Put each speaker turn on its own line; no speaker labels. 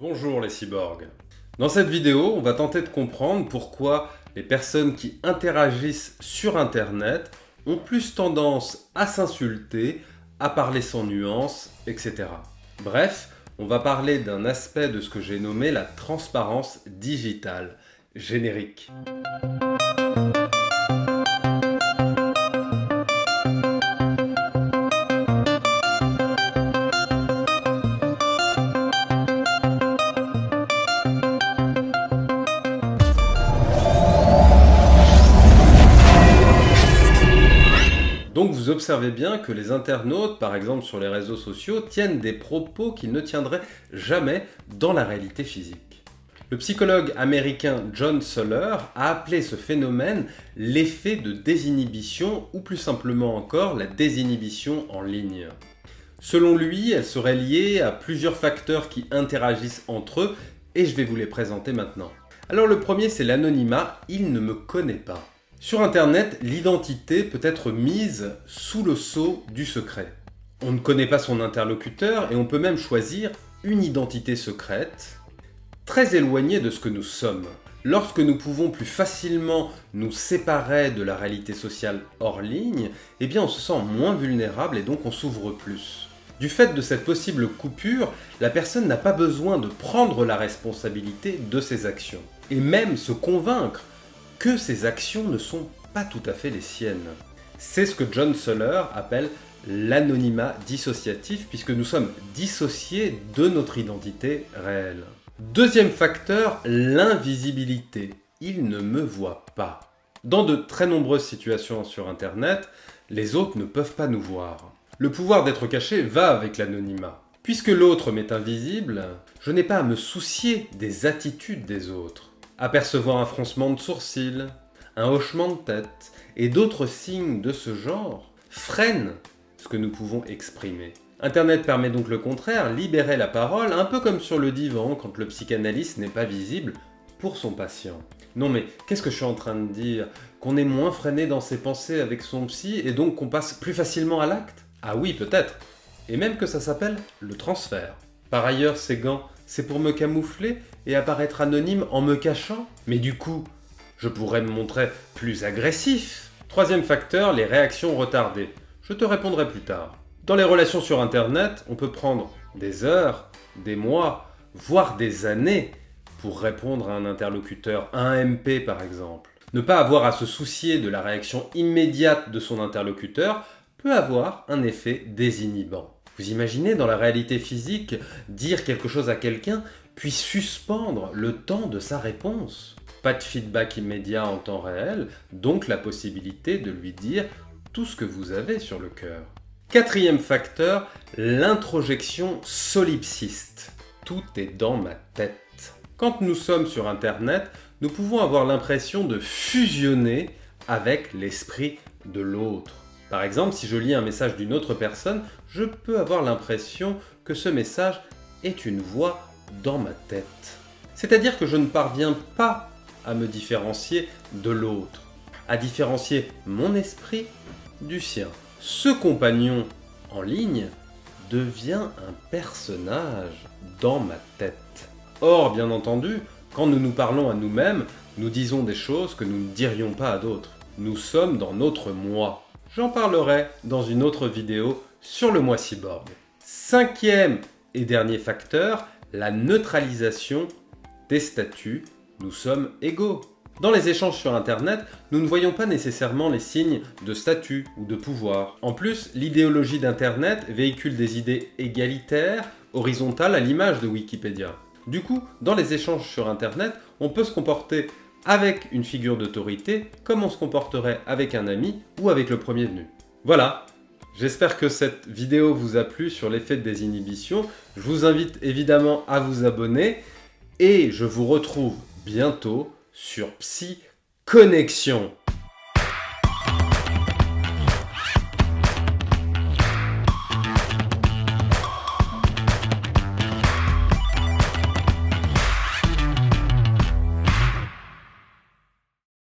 Bonjour les cyborgs. Dans cette vidéo, on va tenter de comprendre pourquoi les personnes qui interagissent sur Internet ont plus tendance à s'insulter, à parler sans nuance, etc. Bref, on va parler d'un aspect de ce que j'ai nommé la transparence digitale. Générique. Donc vous observez bien que les internautes, par exemple sur les réseaux sociaux, tiennent des propos qu'ils ne tiendraient jamais dans la réalité physique. Le psychologue américain John Soller a appelé ce phénomène l'effet de désinhibition ou plus simplement encore la désinhibition en ligne. Selon lui, elle serait liée à plusieurs facteurs qui interagissent entre eux et je vais vous les présenter maintenant. Alors le premier c'est l'anonymat, il ne me connaît pas. Sur Internet, l'identité peut être mise sous le sceau du secret. On ne connaît pas son interlocuteur et on peut même choisir une identité secrète, très éloignée de ce que nous sommes. Lorsque nous pouvons plus facilement nous séparer de la réalité sociale hors ligne, eh bien on se sent moins vulnérable et donc on s'ouvre plus. Du fait de cette possible coupure, la personne n'a pas besoin de prendre la responsabilité de ses actions, et même se convaincre que ces actions ne sont pas tout à fait les siennes. C'est ce que John Soller appelle l'anonymat dissociatif, puisque nous sommes dissociés de notre identité réelle. Deuxième facteur, l'invisibilité. Il ne me voit pas. Dans de très nombreuses situations sur Internet, les autres ne peuvent pas nous voir. Le pouvoir d'être caché va avec l'anonymat. Puisque l'autre m'est invisible, je n'ai pas à me soucier des attitudes des autres. Apercevoir un froncement de sourcils, un hochement de tête et d'autres signes de ce genre freinent ce que nous pouvons exprimer. Internet permet donc le contraire, libérer la parole, un peu comme sur le divan quand le psychanalyste n'est pas visible pour son patient. Non mais qu'est-ce que je suis en train de dire? Qu'on est moins freiné dans ses pensées avec son psy et donc qu'on passe plus facilement à l'acte? Ah oui, peut-être. Et même que ça s'appelle le transfert. Par ailleurs, ces gants, c'est pour me camoufler et apparaître anonyme en me cachant? Mais du coup, je pourrais me montrer plus agressif. Troisième facteur, les réactions retardées. Je te répondrai plus tard. Dans les relations sur Internet, on peut prendre des heures, des mois, voire des années pour répondre à un interlocuteur, à un MP par exemple. Ne pas avoir à se soucier de la réaction immédiate de son interlocuteur peut avoir un effet désinhibant. Vous imaginez dans la réalité physique, dire quelque chose à quelqu'un puis suspendre le temps de sa réponse. Pas de feedback immédiat en temps réel, donc la possibilité de lui dire tout ce que vous avez sur le cœur. Quatrième facteur, l'introjection solipsiste. Tout est dans ma tête. Quand nous sommes sur Internet, nous pouvons avoir l'impression de fusionner avec l'esprit de l'autre. Par exemple, si je lis un message d'une autre personne, je peux avoir l'impression que ce message est une voix dans ma tête. C'est-à-dire que je ne parviens pas à me différencier de l'autre, à différencier mon esprit du sien. Ce compagnon en ligne devient un personnage dans ma tête. Or, bien entendu, quand nous nous parlons à nous-mêmes, nous disons des choses que nous ne dirions pas à d'autres. Nous sommes dans notre moi. J'en parlerai dans une autre vidéo sur le moi cyborg. Cinquième et dernier facteur, la neutralisation des statuts. Nous sommes égaux. Dans les échanges sur Internet, nous ne voyons pas nécessairement les signes de statut ou de pouvoir. En plus, l'idéologie d'Internet véhicule des idées égalitaires, horizontales à l'image de Wikipédia. Du coup, dans les échanges sur Internet, on peut se comporter avec une figure d'autorité comme on se comporterait avec un ami ou avec le premier venu. Voilà, j'espère que cette vidéo vous a plu sur l'effet de désinhibition. Je vous invite évidemment à vous abonner et je vous retrouve bientôt sur Psy Connexion.